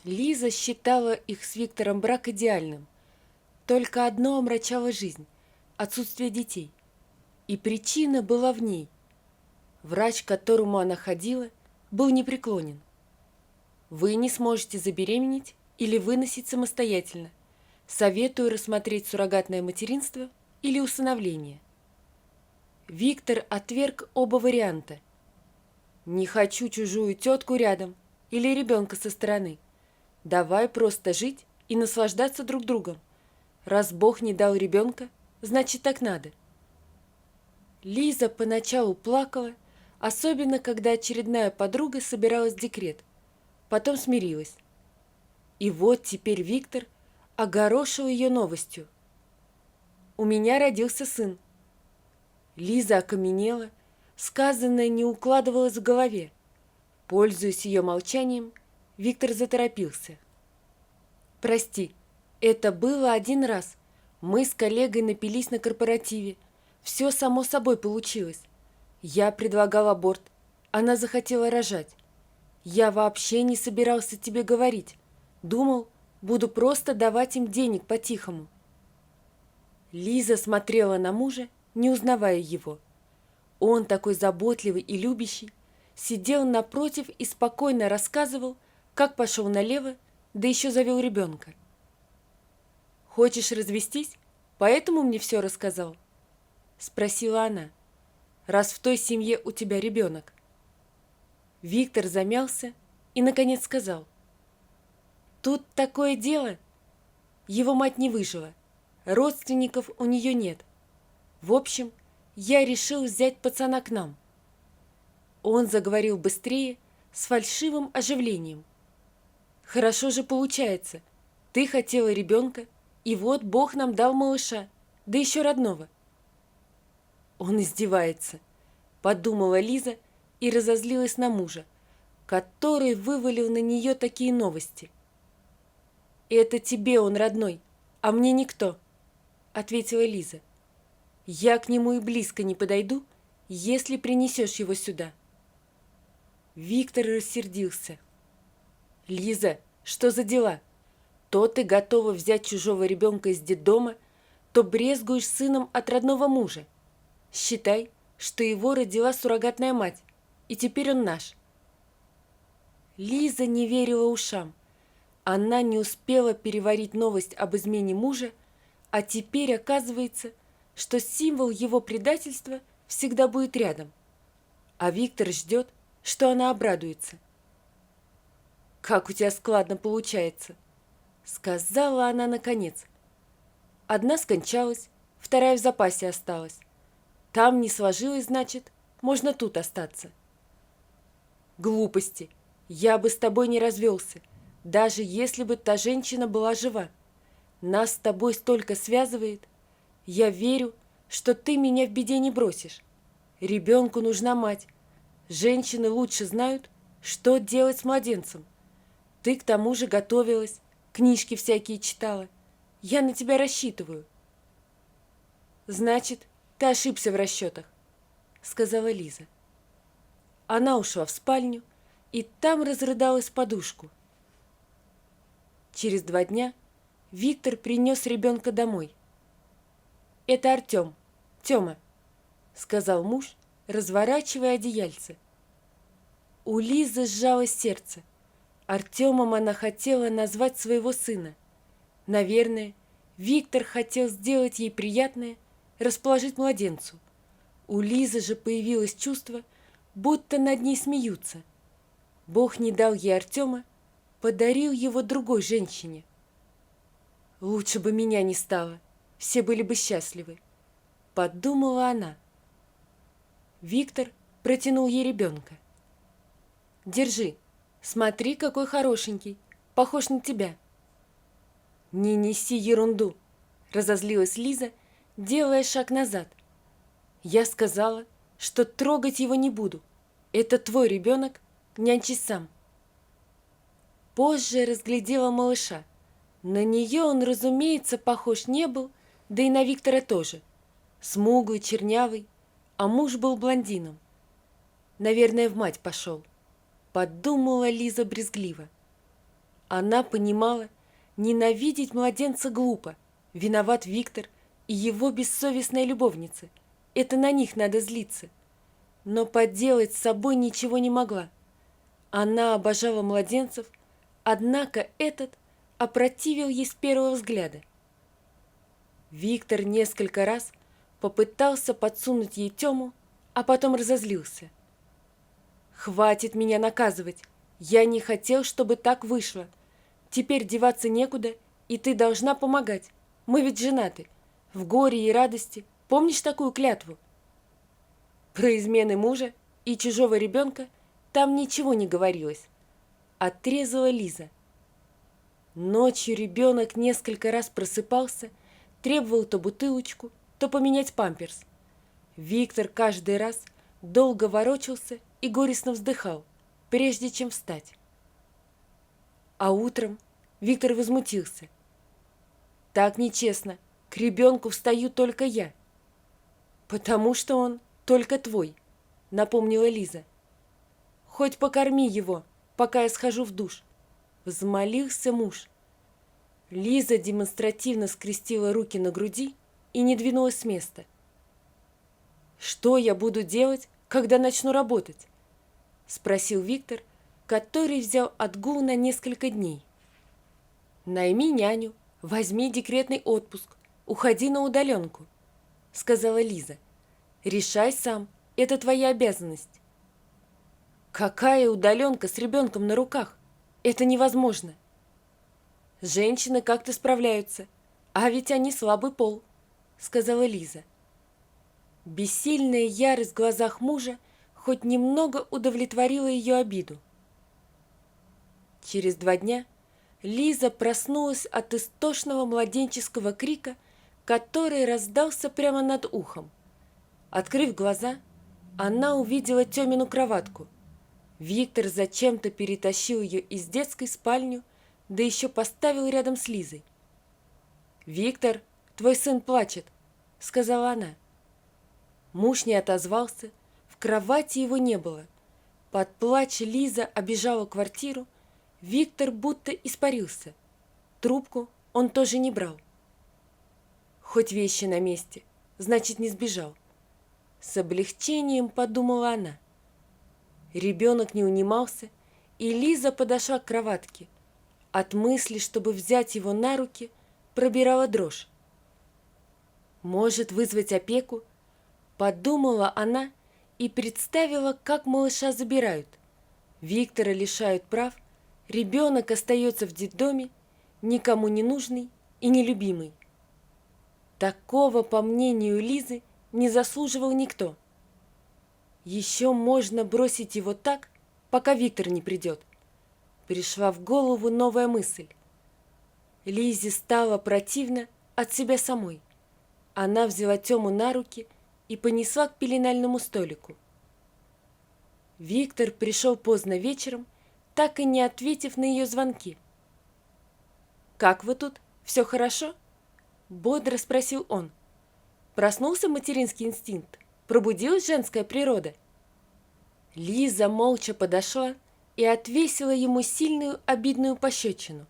Лиза считала их с Виктором брак идеальным. Только одно омрачало жизнь – отсутствие детей. И причина была в ней. Врач, к которому она ходила, был непреклонен. Вы не сможете забеременеть или выносить самостоятельно. Советую рассмотреть суррогатное материнство или усыновление. Виктор отверг оба варианта. Не хочу чужую тетку рядом или ребенка со стороны. Давай просто жить и наслаждаться друг другом. Раз Бог не дал ребенка, значит так надо. Лиза поначалу плакала, особенно когда очередная подруга собиралась в декрет. Потом смирилась. И вот теперь Виктор огорошил ее новостью. «У меня родился сын». Лиза окаменела, сказанное не укладывалось в голове. Пользуясь ее молчанием, Виктор заторопился. «Прости, это было один раз. Мы с коллегой напились на корпоративе. Все само собой получилось. Я предлагал аборт. Она захотела рожать. Я вообще не собирался тебе говорить. Думал, буду просто давать им денег по-тихому». Лиза смотрела на мужа, не узнавая его. Он, такой заботливый и любящий, сидел напротив и спокойно рассказывал, как пошел налево, да еще завел ребенка. «Хочешь развестись? Поэтому мне все рассказал?» — спросила она. «Раз в той семье у тебя ребенок». Виктор замялся и, наконец, сказал. «Тут такое дело. Его мать не выжила. Родственников у нее нет. В общем, я решил взять пацана к нам». Он заговорил быстрее, с фальшивым оживлением. «Хорошо же получается. Ты хотела ребенка, и вот Бог нам дал малыша, да еще родного». «Он издевается», — подумала Лиза и разозлилась на мужа, который вывалил на нее такие новости. «Это тебе он родной, а мне никто», — ответила Лиза. «Я к нему и близко не подойду, если принесешь его сюда». Виктор рассердился. «Лиза, что за дела? То ты готова взять чужого ребенка из детдома, то брезгуешь сыном от родного мужа. Считай, что его родила суррогатная мать, и теперь он наш». Лиза не верила ушам. Она не успела переварить новость об измене мужа, а теперь оказывается, что символ его предательства всегда будет рядом. А Виктор ждет, что она обрадуется. «Как у тебя складно получается», — сказала она наконец. «Одна скончалась, вторая в запасе осталась. Там не сложилось, значит, можно тут остаться». «Глупости. Я бы с тобой не развелся, даже если бы та женщина была жива. Нас с тобой столько связывает. Я верю, что ты меня в беде не бросишь. Ребенку нужна мать. Женщины лучше знают, что делать с младенцем. Ты к тому же готовилась, книжки всякие читала. Я на тебя рассчитываю». «Значит, ты ошибся в расчетах», — сказала Лиза. Она ушла в спальню и там разрыдалась в подушку. Через 2 дня Виктор принес ребенка домой. «Это Артем, Тема», — сказал муж, разворачивая одеяльце. У Лизы сжалось сердце. Артемом она хотела назвать своего сына. Наверное, Виктор хотел сделать ей приятное, расположить младенцу. У Лизы же появилось чувство, будто над ней смеются. Бог не дал ей Артема, подарил его другой женщине. «Лучше бы меня не стало, все были бы счастливы», — подумала она. Виктор протянул ей ребенка. «Держи, смотри, какой хорошенький, похож на тебя». «Не неси ерунду», — разозлилась Лиза, делая шаг назад. «Я сказала, что трогать его не буду. Это твой ребенок, нянчись сам». Позже разглядела малыша. На нее он, разумеется, похож не был, да и на Виктора тоже. Смуглый, чернявый, а муж был блондином. Наверное, в мать пошел, подумала Лиза брезгливо. Она понимала, ненавидеть младенца глупо. Виноват Виктор и его бессовестная любовница. Это на них надо злиться. Но поделать с собой ничего не могла. Она обожала младенцев, однако этот опротивил ей с первого взгляда. Виктор несколько раз попытался подсунуть ей Тему, а потом разозлился. «Хватит меня наказывать! Я не хотел, чтобы так вышло. Теперь деваться некуда, и ты должна помогать. Мы ведь женаты. В горе и радости. Помнишь такую клятву?» Про измены мужа и чужого ребенка там ничего не говорилось. Отрезала Лиза. Ночью ребенок несколько раз просыпался, требовал то бутылочку, то поменять памперс. Виктор каждый раз долго ворочался и горестно вздыхал, прежде чем встать. А утром Виктор возмутился. «Так нечестно, к ребенку встаю только я». «Потому что он только твой», — напомнила Лиза. «Хоть покорми его, пока я схожу в душ», — взмолился муж. Лиза демонстративно скрестила руки на груди и не двинулась с места. «Что я буду делать, когда начну работать?» — спросил Виктор, который взял отгул на несколько дней. «Найми няню, возьми декретный отпуск, уходи на удаленку», — сказала Лиза. «Решай сам, это твоя обязанность». «Какая удаленка с ребенком на руках? Это невозможно». «Женщины как-то справляются, а ведь они слабый пол», — сказала Лиза. Бессильная ярость в глазах мужа хоть немного удовлетворила ее обиду. Через 2 дня Лиза проснулась от истошного младенческого крика, который раздался прямо над ухом. Открыв глаза, она увидела Тёмину кроватку. Виктор зачем-то перетащил ее из детской спальни, да еще поставил рядом с Лизой. «Виктор, твой сын плачет», — сказала она. Муж не отозвался, в кровати его не было. Под плач Лиза обежала квартиру, Виктор будто испарился. Трубку он тоже не брал. Хоть вещи на месте, значит, не сбежал. С облегчением подумала она. Ребенок не унимался, и Лиза подошла к кроватке. От мысли, чтобы взять его на руки, пробирала дрожь. «Может вызвать опеку?» — подумала она и представила, как малыша забирают. Виктора лишают прав, ребенок остается в детдоме, никому не нужный и нелюбимый. Такого, по мнению Лизы, не заслуживал никто. Еще можно бросить его так, пока Виктор не придет. Пришла в голову новая мысль. Лизе стало противно от себя самой. Она взяла Тему на руки и понесла к пеленальному столику. Виктор пришел поздно вечером, так и не ответив на ее звонки. «Как вы тут? Все хорошо?» — бодро спросил он. Проснулся материнский инстинкт? Пробудилась женская природа? Лиза молча подошла и отвесила ему сильную обидную пощечину.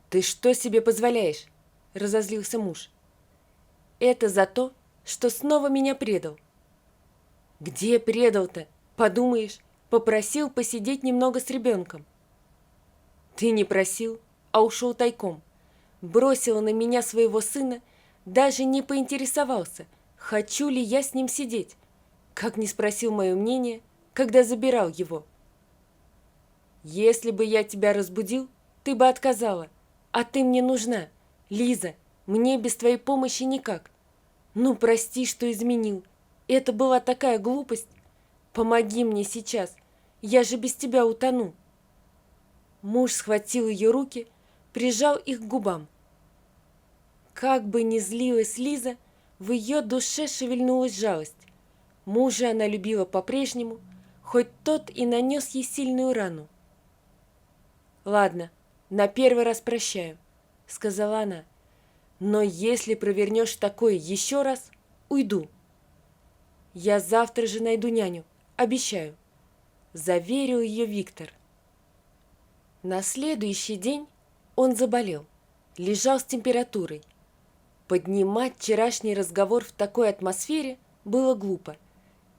«Ты что себе позволяешь?» — разозлился муж. «Это за то, что снова меня предал». «Где предал-то? Подумаешь, попросил посидеть немного с ребенком». «Ты не просил, а ушел тайком. Бросила на меня своего сына, даже не поинтересовался, хочу ли я с ним сидеть, как не спросил мое мнение, когда забирал его. Если бы я тебя разбудил, ты бы отказала, а ты мне нужна, Лиза, мне без твоей помощи никак. Ну, прости, что изменил, это была такая глупость. Помоги мне сейчас, я же без тебя утону». Муж схватил ее руки, прижал их к губам. Как бы ни злилась Лиза, в ее душе шевельнулась жалость. Мужа она любила по-прежнему, хоть тот и нанес ей сильную рану. «Ладно, на первый раз прощаю», — сказала она. «Но если провернешь такое еще раз, уйду. Я завтра же найду няню, обещаю», — заверил ее Виктор. На следующий день он заболел, лежал с температурой. Поднимать вчерашний разговор в такой атмосфере было глупо,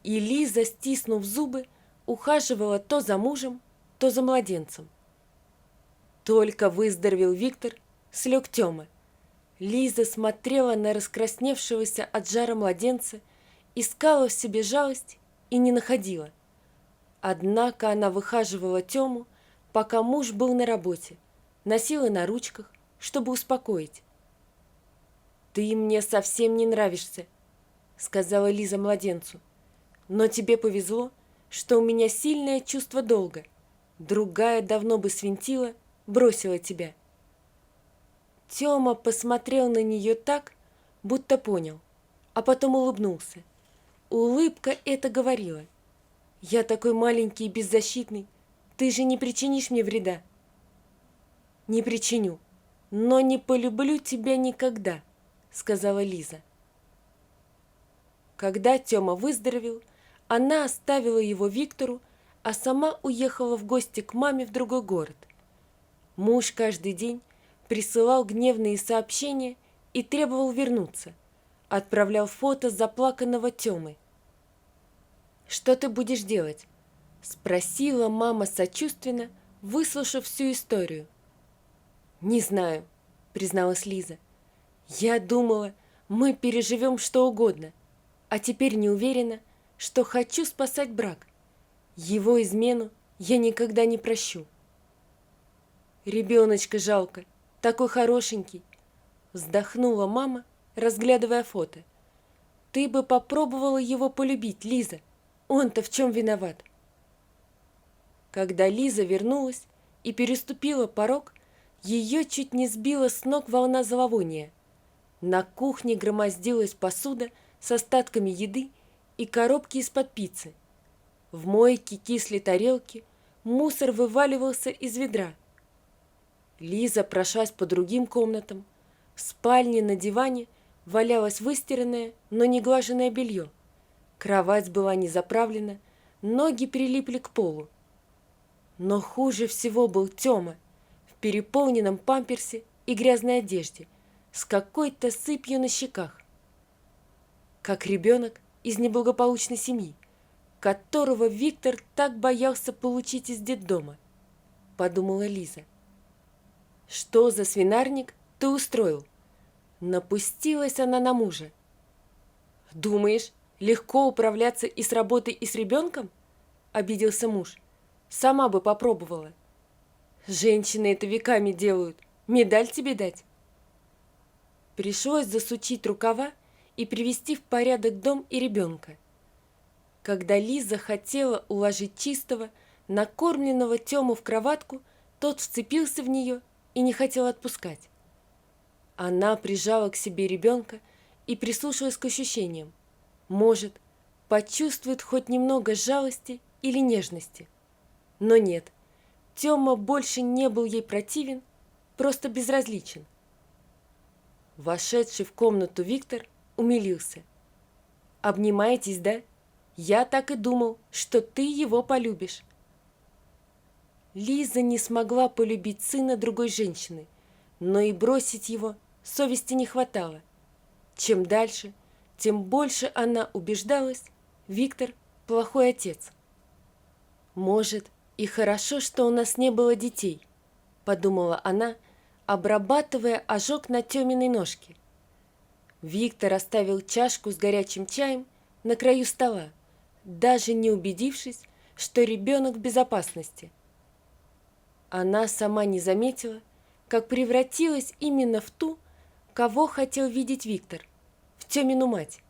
и Лиза, стиснув зубы, ухаживала то за мужем, то за младенцем. Только выздоровел Виктор, слег Тёма. Лиза смотрела на раскрасневшегося от жара младенца, искала в себе жалость и не находила. Однако она выхаживала Тему, пока муж был на работе, носила на ручках, чтобы успокоить. «Ты мне совсем не нравишься», — сказала Лиза младенцу. «Но тебе повезло, что у меня сильное чувство долга. Другая давно бы свинтила, бросила тебя». Тёма посмотрел на нее так, будто понял, а потом улыбнулся. Улыбка эта говорила: «Я такой маленький и беззащитный, ты же не причинишь мне вреда». «Не причиню, но не полюблю тебя никогда», — сказала Лиза. Когда Тёма выздоровел, она оставила его Виктору, а сама уехала в гости к маме в другой город. Муж каждый день присылал гневные сообщения и требовал вернуться, отправлял фото заплаканного Тёмы. «Что ты будешь делать?» — спросила мама сочувственно, выслушав всю историю. «Не знаю», — призналась Лиза. «Я думала, мы переживем что угодно, а теперь не уверена, что хочу спасать брак. Его измену я никогда не прощу». «Ребеночка жалко, такой хорошенький», — вздохнула мама, разглядывая фото. «Ты бы попробовала его полюбить, Лиза. Он-то в чем виноват?» Когда Лиза вернулась и переступила порог, ее чуть не сбила с ног волна зловония. На кухне громоздилась посуда с остатками еды и коробки из-под пиццы. В мойке кисли тарелки, мусор вываливался из ведра. Лиза прошлась по другим комнатам. В спальне на диване валялось выстиранное, но не глаженное белье. Кровать была не заправлена, ноги прилипли к полу. Но хуже всего был Тёма в переполненном памперсе и грязной одежде, с какой-то сыпью на щеках. Как ребенок из неблагополучной семьи, которого Виктор так боялся получить из детдома, подумала Лиза. «Что за свинарник ты устроил?» Напустилась она на мужа. «Думаешь, легко управляться и с работой, и с ребенком?» Обиделся муж. «Сама бы попробовала». «Женщины это веками делают. Медаль тебе дать?» Пришлось засучить рукава и привести в порядок дом и ребенка. Когда Лиза хотела уложить чистого, накормленного Тему в кроватку, тот вцепился в нее и не хотел отпускать. Она прижала к себе ребенка и прислушалась к ощущениям. Может, почувствует хоть немного жалости или нежности. Но нет, Тёма больше не был ей противен, просто безразличен. Вошедший в комнату Виктор умилился. «Обнимаетесь, да? Я так и думал, что ты его полюбишь». Лиза не смогла полюбить сына другой женщины, но и бросить его совести не хватало. Чем дальше, тем больше она убеждалась, Виктор – плохой отец. «Может, и хорошо, что у нас не было детей», – подумала она, обрабатывая ожог на Тёминой ножке. Виктор оставил чашку с горячим чаем на краю стола, даже не убедившись, что ребенок в безопасности. Она сама не заметила, как превратилась именно в ту, кого хотел видеть Виктор, в Тёмину мать.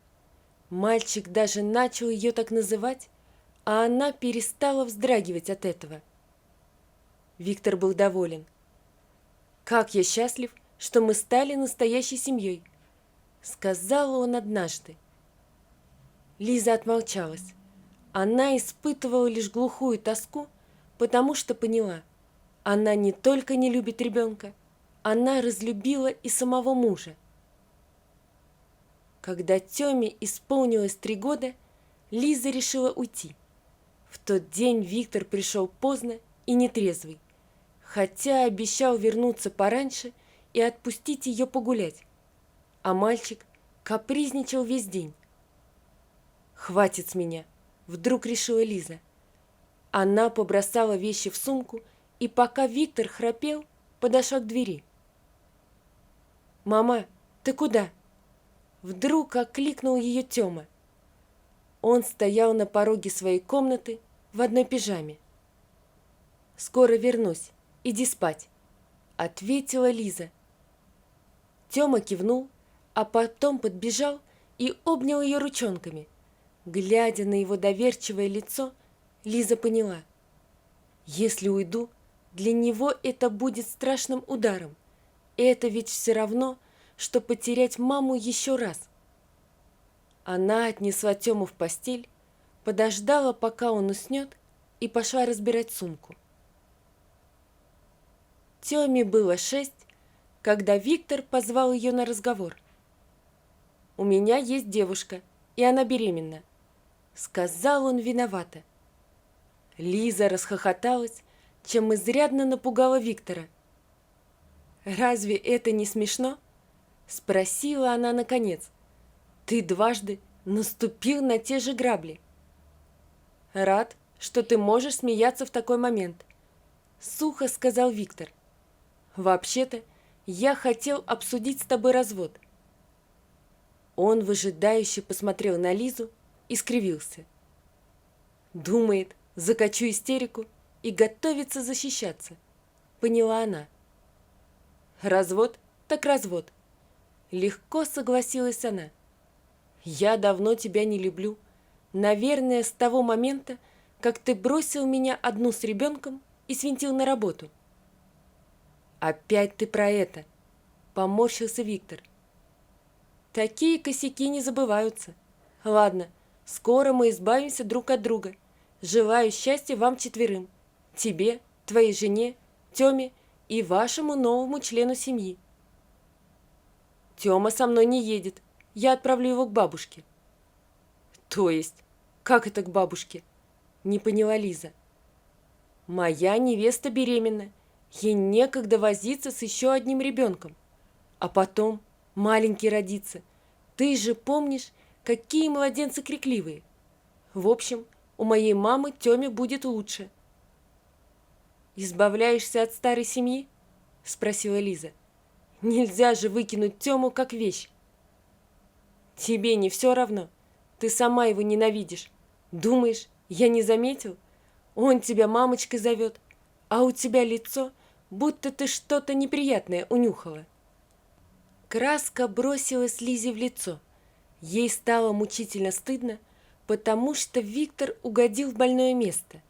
Мальчик даже начал ее так называть, а она перестала вздрагивать от этого. Виктор был доволен. «Как я счастлив, что мы стали настоящей семьей», — сказал он однажды. Лиза отмолчалась. Она испытывала лишь глухую тоску, потому что поняла, она не только не любит ребенка, она разлюбила и самого мужа. Когда Тёме исполнилось 3 года, Лиза решила уйти. В тот день Виктор пришел поздно и нетрезвый. хотя обещал вернуться пораньше и отпустить ее погулять. А мальчик капризничал весь день. «Хватит с меня», — вдруг решила Лиза. Она побросала вещи в сумку и, пока Виктор храпел, подошла к двери. «Мама, ты куда?» Вдруг окликнул ее Тёма. Он стоял на пороге своей комнаты в одной пижаме. «Скоро вернусь, иди спать», — ответила Лиза. Тёма кивнул, а потом подбежал и обнял ее ручонками. Глядя на его доверчивое лицо, Лиза поняла: если уйду, для него это будет страшным ударом. Это ведь все равно, что потерять маму еще раз. Она отнесла Тему в постель, подождала, пока он уснет, и пошла разбирать сумку. Теме было 6, когда Виктор позвал ее на разговор. «У меня есть девушка, и она беременна», — сказал он виновато. Лиза расхохоталась, чем изрядно напугала Виктора. «Разве это не смешно?» — спросила она наконец. «Ты дважды наступил на те же грабли». «Рад, что ты можешь смеяться в такой момент», — сухо сказал Виктор. «Вообще-то, я хотел обсудить с тобой развод». Он выжидающе посмотрел на Лизу и скривился. Думает, закачу истерику и готовится защищаться, поняла она. «Развод так развод», — легко согласилась она. «Я давно тебя не люблю. Наверное, с того момента, как ты бросил меня одну с ребенком и свинтил на работу». «Опять ты про это», — поморщился Виктор. «Такие косяки не забываются. Ладно, скоро мы избавимся друг от друга. Желаю счастья вам 4: тебе, твоей жене, Теме и вашему новому члену семьи». «Тема со мной не едет. Я отправлю его к бабушке». «То есть? Как это к бабушке?» — не поняла Лиза. «Моя невеста беременна. Ей некогда возиться с еще одним ребенком. А потом маленький родится. Ты же помнишь, какие младенцы крикливые. В общем, у моей мамы Теме будет лучше». «Избавляешься от старой семьи?» — спросила Лиза. «Нельзя же выкинуть Тему как вещь». «Тебе не все равно? Ты сама его ненавидишь. Думаешь, я не заметил? Он тебя мамочкой зовет, а у тебя лицо, будто ты что-то неприятное унюхала». Краска бросилась Лизе в лицо. Ей стало мучительно стыдно, потому что Виктор угодил в больное место.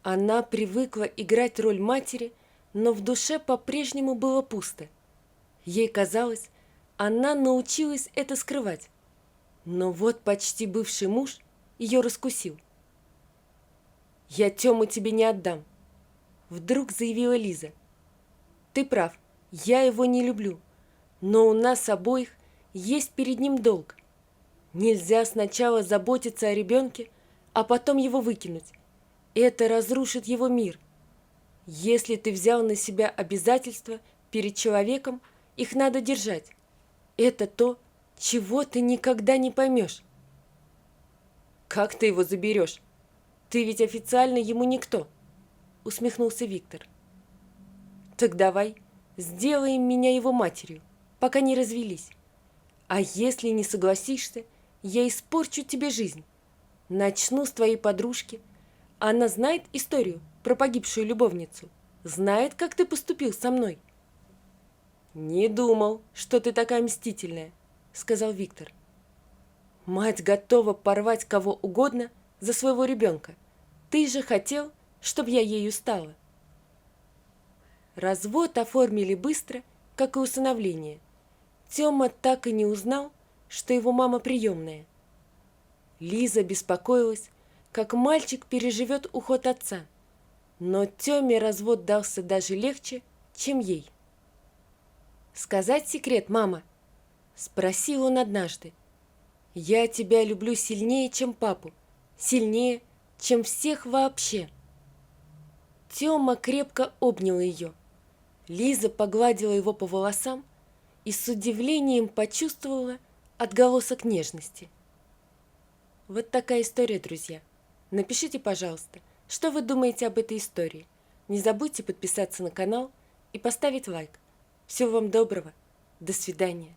Она привыкла играть роль матери, но в душе по-прежнему было пусто. Ей казалось, она научилась это скрывать. Но вот почти бывший муж ее раскусил. «Я Тему тебе не отдам», — вдруг заявила Лиза. «Ты прав, я его не люблю, но у нас обоих есть перед ним долг. Нельзя сначала заботиться о ребенке, а потом его выкинуть. Это разрушит его мир. Если ты взял на себя обязательства перед человеком, их надо держать. Это то, чего ты никогда не поймешь». «Как ты его заберешь? Ты ведь официально ему никто», — усмехнулся Виктор. «Так давай сделаем меня его матерью, пока не развелись. А если не согласишься, я испорчу тебе жизнь. Начну с твоей подружки. Она знает историю про погибшую любовницу. Знает, как ты поступил со мной». «Не думал, что ты такая мстительная», — сказал Виктор. «Мать готова порвать кого угодно за своего ребенка. Ты же хотел, чтобы я ею стала». Развод оформили быстро, как и усыновление. Тема так и не узнал, что его мама приемная. Лиза беспокоилась, как мальчик переживет уход отца. Но Теме развод дался даже легче, чем ей. «Сказать секрет, мама?» — спросил он однажды. «Я тебя люблю сильнее, чем папу, сильнее, чем всех вообще». Тёма крепко обнял ее. Лиза погладила его по волосам и с удивлением почувствовала отголосок нежности. Вот такая история, друзья. Напишите, пожалуйста, что вы думаете об этой истории. Не забудьте подписаться на канал и поставить лайк. Всего вам доброго. До свидания.